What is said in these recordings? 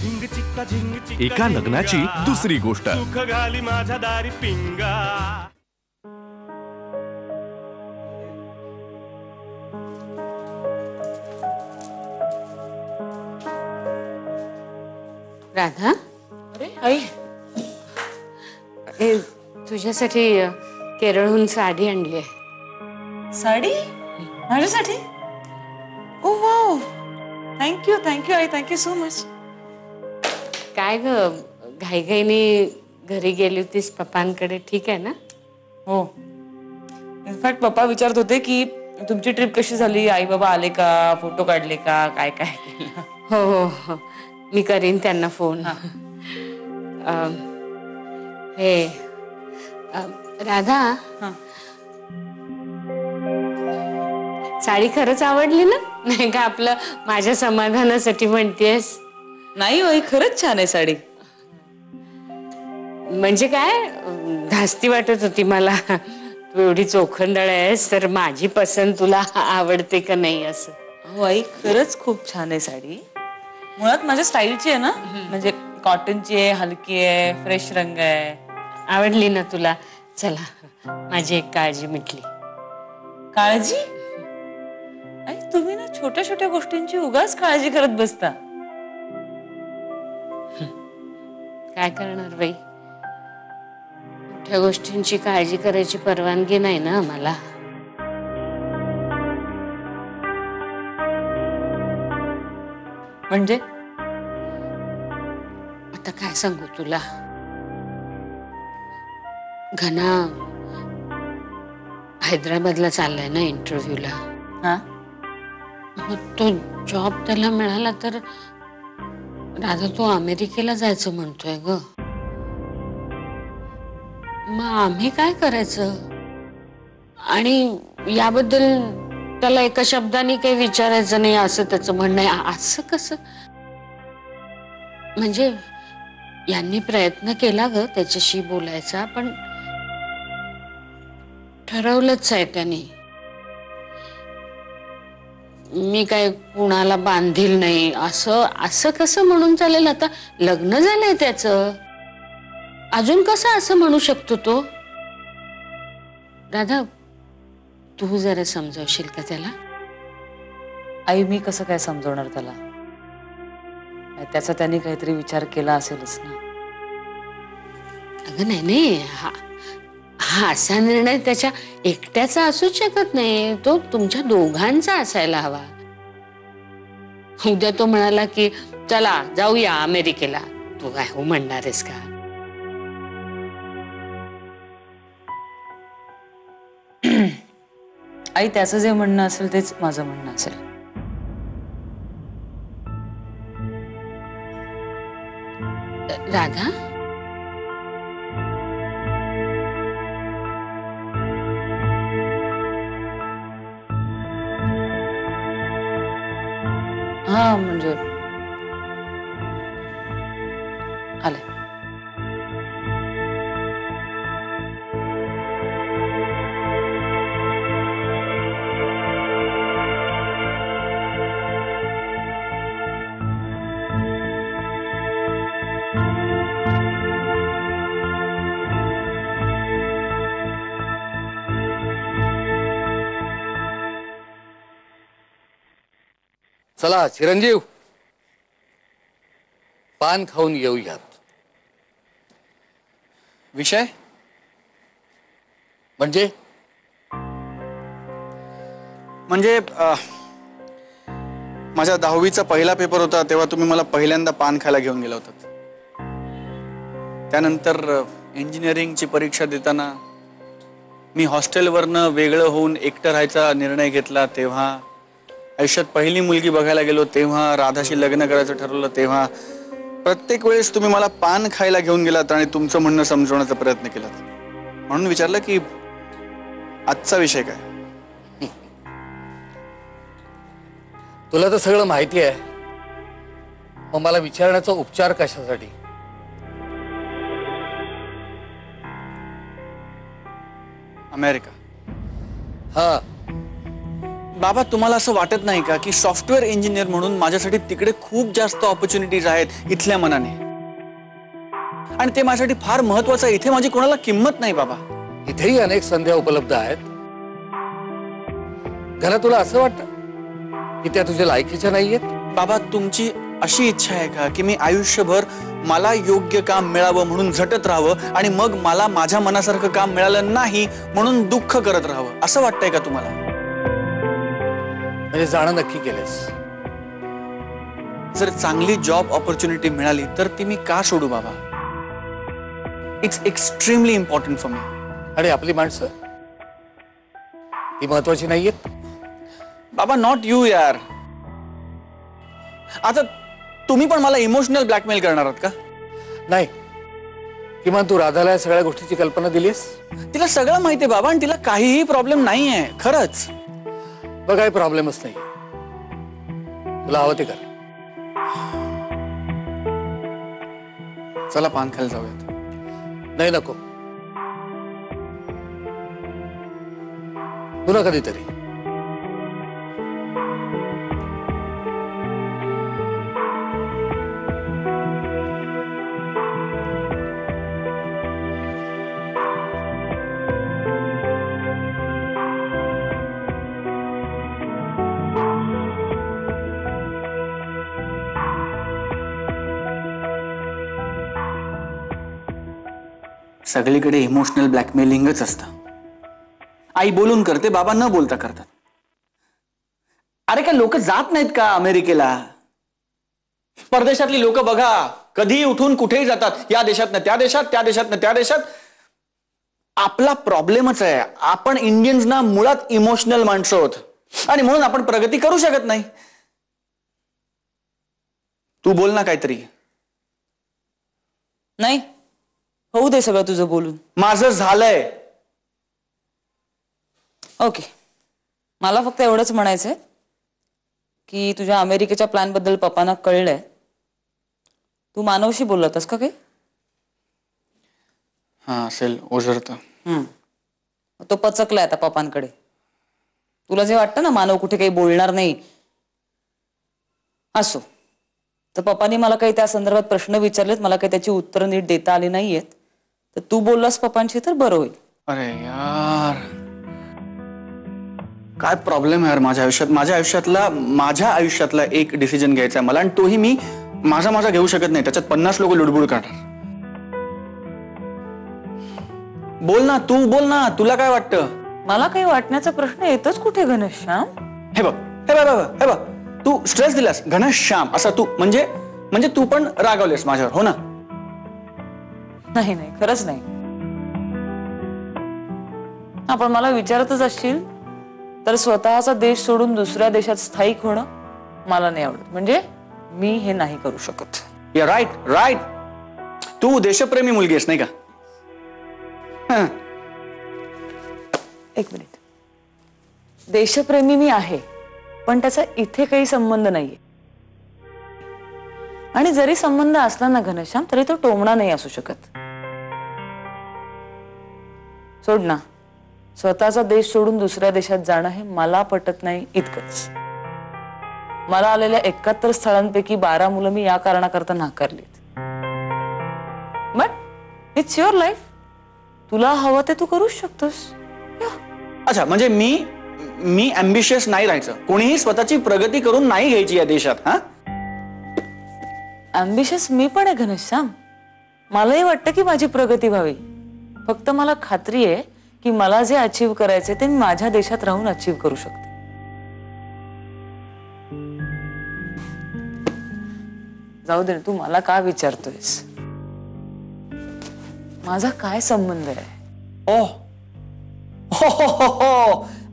एका लग्नाची दुसरी गोष्ट. सुख घाली माझ्या दारी पिंगा. राधा, अरे आई, हे तुझ्यासाठी केरळहून साडी आणली आहे. साडी माझ्यासाठी? ओ वाव, थँक्यू थँक्यू आई, थँक्यू सो मच. काय ग, घाईघाईने घरी गेली होतीस पप्पांकडे, ठीक आहे ना? हो, इनफॅक्ट पप्पा विचारत होते की तुमची ट्रिप कशी झाली, आई बाबा आले का, फोटो काढले का, काय काय केलं. हो हो हो, मी करीन त्यांना फोन. हे राधा, साडी खरंच आवडली ना? नाही का आपलं माझ्या समाधानासाठी म्हणतेस? नाही आई, खरंच छान आहे साडी. म्हणजे काय, धास्ती वाटत होती मला, तू एवढी चोखंदळ आहेस तर माझी पसंत तुला आवडते का नाही असं. हो आई, खरंच खूप छान आहे साडी. मुळात माझ्या स्टाईलची आहे ना, म्हणजे कॉटनची आहे, हलकी आहे, फ्रेश रंग आहे. आवडली ना तुला? चला, माझी एक काळजी मिटली. काळजी? आई, तुम्ही ना छोट्या छोट्या गोष्टींची उगाच काळजी करत बसता. काय करणार बाई, मोठ्या गोष्टींची काळजी करायची परवानगी नाही ना मला. म्हणजे आता काय सांगू तुला, घना हैदराबादला चाललाय ना इंटरव्ह्यूला. हा, मग तो जॉब त्याला मिळाला तर राधा तो अमेरिकेला जायचं म्हणतोय ग. मग आम्ही काय करायचं? आणि याबद्दल त्याला एका शब्दाने काही विचारायचं नाही असं त्याचं म्हणणं आहे. असं कसं? म्हणजे यांनी प्रयत्न केला ग त्याच्याशी बोलायचा, पण ठरवलंच आहे त्याने, मी काय कुणाला बांधील नाही असं. असं कसं म्हणून चालेल? आता लग्न झालंय त्याचं, अजून कसं असं म्हणू शकतो तो? राधा, तू जरा समजावशील का त्याला? आई, मी कसं काय समजवणार त्याला? त्याचा त्यांनी काहीतरी विचार केला असेलच ना. अगं नाही नाही, हा असा निर्णय त्याच्या एकट्याचा असूच शकत नाही, तो तुमच्या दोघांचा असायला हवा. उद्या तो म्हणाला की चला जाऊया अमेरिकेला, तू काय हो म्हणणार आहेस का? आई, त्याचं जे म्हणणं असेल तेच माझं म्हणणं असेल. राधा, हा म्हणजे आले. चला चिरंजीव, पान खाऊन येऊयात. विषय म्हणजे माझ्या 10वीचा पहिला पेपर होता तेव्हा तुम्ही मला पहिल्यांदा पान खायला घेऊन गेला होतात. त्यानंतर इंजिनिअरिंगची परीक्षा देताना मी हॉस्टेलवरनं वेगळं होऊन एकटं राहायचा निर्णय घेतला तेव्हा, आयुष्यात पहिली मुलगी बघायला गेलो तेव्हा, राधाशी लग्न करायचं ठरवलं तेव्हा, प्रत्येक वेळेस तुम्ही मला पान खायला घेऊन गेलात आणि तुमचं म्हणणं समजवण्याचा प्रयत्न केलात. म्हणून विचारलं की आजचा विषय काय. तुला तर सगळं माहिती आहे, मग मला विचारण्याचा उपचार कशासाठी? अमेरिका. हा, बाबा तुम्हाला असं वाटत नाही का की सॉफ्टवेअर इंजिनियर म्हणून माझ्यासाठी तिकडे खूप जास्त ऑपॉर्च्युनिटीज आहेत इथल्या मनाने, आणि ते माझ्यासाठी फार महत्वाचं आहे. इथे माझी कोणाला किंमत नाही बाबा. इथेही अनेक संध्या उपलब्ध आहेत. घरा तुला असं वाटतं की त्या तुझ्या लायकीच्या नाहीयेत? बाबा तुमची अशी इच्छा आहे का की मी आयुष्यभर मला योग्य काम मिळावं म्हणून झटत राहावं आणि मग मला माझ्या मनासारखं काम मिळालं नाही म्हणून दुःख करत राहावं, असं वाटतंय का तुम्हाला? म्हणजे जाणं नक्की केलेस? जर चांगली जॉब ऑपॉर्च्युनिटी मिळाली तर ती मी का सोडू बाबा? It's extremely important for me. आणि आपली माणसं ती महत्वाची नाहीयेत? बाबा नॉट यू यार. आता तुम्ही पण मला इमोशनल ब्लॅकमेल करणार आहात का? नाही, किमान तू राधाला या सगळ्या गोष्टीची कल्पना दिलीस? तिला सगळं माहितीये बाबा आणि तिला काहीही प्रॉब्लेम नाहीये खरंच. बघ काही प्रॉब्लेमच नाही. तुला हवं ते कर. चला पान खायला जाऊयात. नाही नको, पुन्हा कधीतरी. सगळीकडे इमोशनल ब्लॅकमेलिंगच असतं. आई बोलून करते, बाबा न बोलता करतात. अरे काय लोक जात नाहीत का अमेरिकेला? परदेशातली लोक बघा कधी उठून कुठेही जातात, या देशातनं त्या देशात, त्या देशातनं त्या देशात. आपला प्रॉब्लेमच आहे, आपण इंडियन्स ना मुळात इमोशनल माणसं आहोत आणि म्हणून आपण प्रगती करू शकत नाही. तू बोल ना काहीतरी. नाही, होऊ दे सगळं तुझं बोलून. माझं झालंय. ओके, मला फक्त एवढंच म्हणायचंय की तुझ्या अमेरिकेच्या प्लॅन बद्दल पप्पांना कळलंय. तू मानवशी बोलला होतास का काही? हा असेल ओझरत. तो पचकलाय आता पप्पांकडे. तुला जे वाटतं ना मानव कुठे काही बोलणार नाही, असो. तर पप्पांनी मला काही त्या संदर्भात प्रश्न विचारलेत, मला काही त्याची उत्तरं नीट देता आली नाहीयेत. तर तू बोललास पप्पांशी तर बरं होईल. अरे यार काय प्रॉब्लेम आहे यार माझ्या आयुष्यात. माझ्या आयुष्यातला एक डिसिजन घ्यायचा आहे मला, आणि तोही मी माझा घेऊ शकत नाही. त्याच्यात 50 लोक लुडबुड करणार. बोल ना, तू बोल ना, तुला काय वाटतं? मला काही वाटण्याचा प्रश्न येतोच कुठे घनश्याम? हे बघ तू स्ट्रेस दिलास घनश्याम असा तू, म्हणजे तू पण रागावलेस माझ्यावर, हो ना? नाही, खरंच नाही. आपण मला विचारतच असशील तर स्वतःचा देश सोडून दुसऱ्या देशात स्थायिक होणं मला नाही आवडत. म्हणजे मी हे नाही करू शकत. या राईट. तू देशप्रेमी मुलगी आहेस नाही का? एक मिनिट. देशप्रेमी मी आहे, पण त्याचा इथे काही संबंध नाहीये. आणि जरी संबंध असला ना घनश्याम, तरी तो टोमणा नाही असू शकत. सोड ना. स्वतःचा देश सोडून दुसऱ्या देशात जाणं हे मला पटत नाही इतकंच. मला आलेल्या 71 स्थळांपैकी 12 मुलं मी या कारणाकरता नाकारलीत. But it's your life. तुला हवं ते तू करूच शकतोस. अच्छा, म्हणजे मी अम्बिशियस नाही राहायचं, कोणीही स्वतःची प्रगती करून नाही घ्यायची या देशात. हा अम्बिशियस मी पण आहे घनश्याम. मलाही वाटतं की माझी प्रगती व्हावी. फक्त मला खात्री आहे की मला जे अचीव्ह करायचे ते मी माझ्या देशात राहून अचीव्ह करू शकते. जाऊ दे, तू मला का विचारतोयस? माझा काय संबंध आहे? हो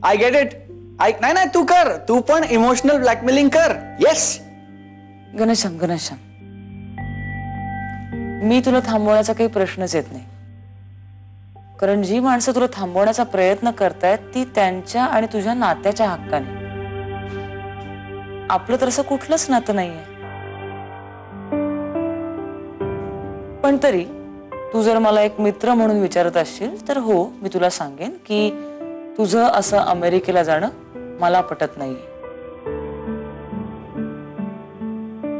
आय गेट इट. नाही तू कर, तू पण इमोशनल ब्लॅकमेलिंग कर. येस घनश्याम, मी तुला थांबवण्याचा काही प्रश्नच येत नाही. कारण जी माणसं तुला थांबवण्याचा प्रयत्न करतायत ती त्यांच्या आणि तुझ्या नात्याच्या हक्काने. आपलं तर असं कुठलंच नातं नाहीये. पण तरी तू जर मला एक मित्र म्हणून विचारत असशील तर हो, मी तुला सांगेन की तुझं असं अमेरिकेला जाणं मला पटत नाहीये.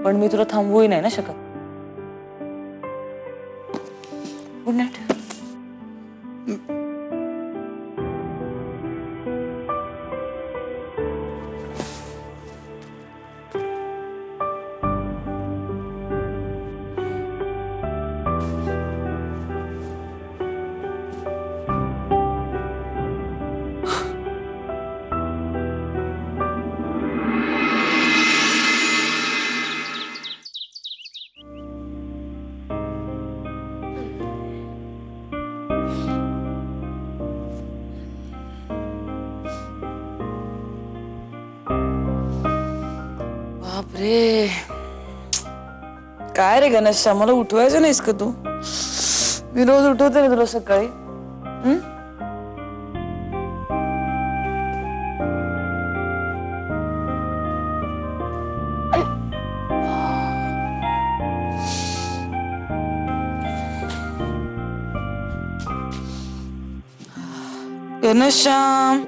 पण मी तुला थांबवूही नाही ना शकत. Good night. बापरे, काय रे गणेश, मला उठवायचं नाहीस का तू? मी रोज उठवते रे तुला सकाळी. घनश्याम,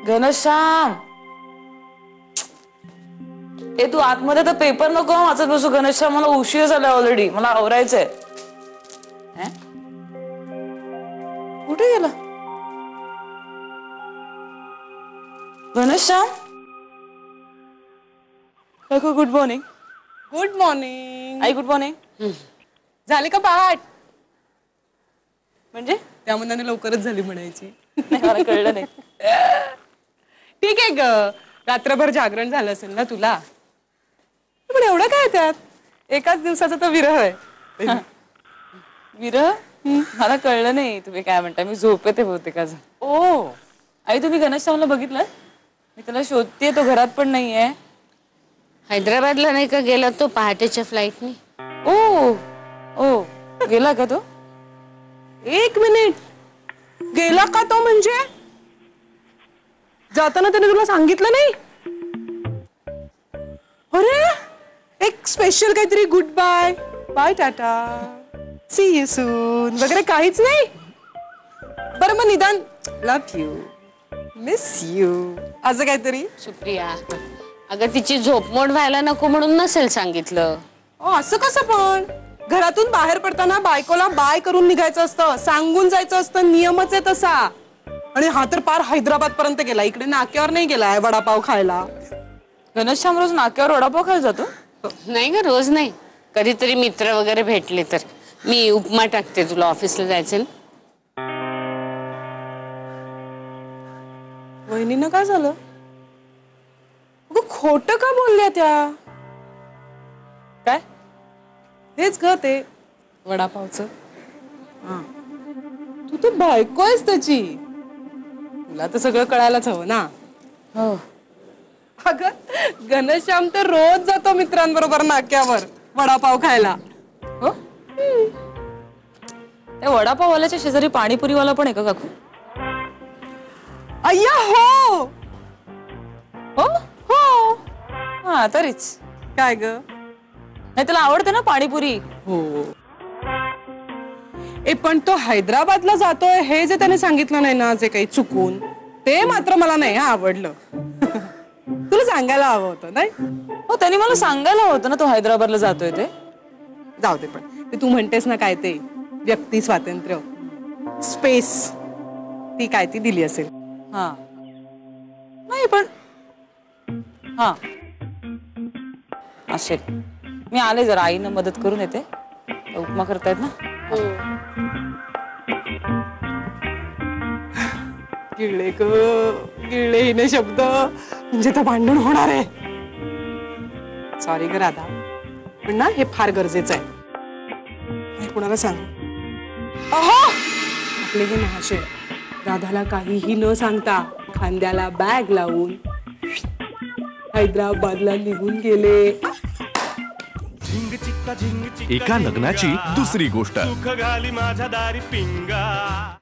घनश्याम, ए तू आतमध्ये तर पेपर नको वाचत बसू. घनश्याम, मला उशीर झाला ऑलरेडी, मला आवरायचंय. कुठे गेला Ghanshyam? Good morning. Good morning. आई गुड मॉर्निंग. झाले का पहाट? म्हणजे त्या मनाने लवकरच झाली म्हणायची. नाही, मला कळलं नाही. ठीक आहे ग, रात्रभर जागरण झालं असेल ना तुला. पण एवढं काय त्यात, एकाच दिवसाचा तर विरह आहे. विरह? मला कळलं नाही तुम्ही काय म्हणता. मी झोपेते बहुतेक. ओ आई, तुम्ही घनश्यामला बघितलं? मी त्याला शोधतेय, तो घरात पण नाहीये. हैदराबादला नाही का गेला तो पहाटेच्या फ्लाईटनी? ओ ओ, गेला का तो? एक मिनिट, गेला का तो? म्हणजे जाताना त्याने तुला सांगितलं नाही? अरे, एक स्पेशल काहीतरी गुड बाय, बाय टाटा, सी यू सून वगैरे काहीच नाही? बरं मग निदान लव यू, मिस यू असं काहीतरी? सुप्रिया, अगं तिची झोपमोड व्हायला नको म्हणून नसेल सांगितलं. असं कसं पण? घरातून बाहेर पडताना बायकोला बाय करून निघायचं असतं, सांगून जायचं असतं, नियमच आहे तसा. आणि हा तर पार हैदराबाद पर्यंत गेला, इकडे नाक्यावर नाही गेलाय वडापाव खायला. घनश्याम रोज नाक्यावर वडापाव खायला जातो? नाही ग, रोज नाही, कधीतरी मित्र वगैरे भेटले तर. मी उपमा टाकते, तुला ऑफिसला जायचं ना? वहिनीनं काय झालं? अगं खोटं का बोलल्या त्या? काय? हेच ग ते वडापावचं. तू तर बायको आहेस त्याची, तुला तर सगळं कळायलाच हवं ना. हो. अगं घनश्याम तर रोज जातो मित्रांबरोबर नाक्यावर वडापाव खायला. हो, त्या वडापाववाल्याच्या शेजारी पाणीपुरीवाला पण आहे का काकू? अय्या हो हो हो. हा, तरीच काय ग? नाही, त्याला आवडते ना पाणीपुरी. हो. ए पण तो हैदराबादला जातोय हे जे त्याने सांगितलं नाही ना, जे काही चुकून, ते मात्र मला नाही आवडलं. तुला सांगायला हवं होतं नाही? हो, त्यांनी मला सांगायला होतं ना तो हैदराबादला जातोय ते. जाऊ दे, पण ते तू म्हणतेस ना काय ते व्यक्ती स्वातंत्र्य, स्पेस, ती काय ती दिली असेल. हा, नाही पण हा असेल. मी आले जरा, आईनं मदत करून येते. उपमा करतायत ना. गिळले ग, गिळले हिने शब्द, म्हणजे तर भांडण होणार आहे. सॉरी ग राधा, पण ना हे फार गरजेचं आहे. नाही कुणाला सांग. अहो, आपले हे महाशय राधाला काहीही न सांगता खांद्याला बॅग लावून हैदराबादला निघून गेले. झिंग चिक्का झिंग चिक्का एका लग्नाची दुसरी गोष्ट. सुख घाली माझ्या दारी पिंगा.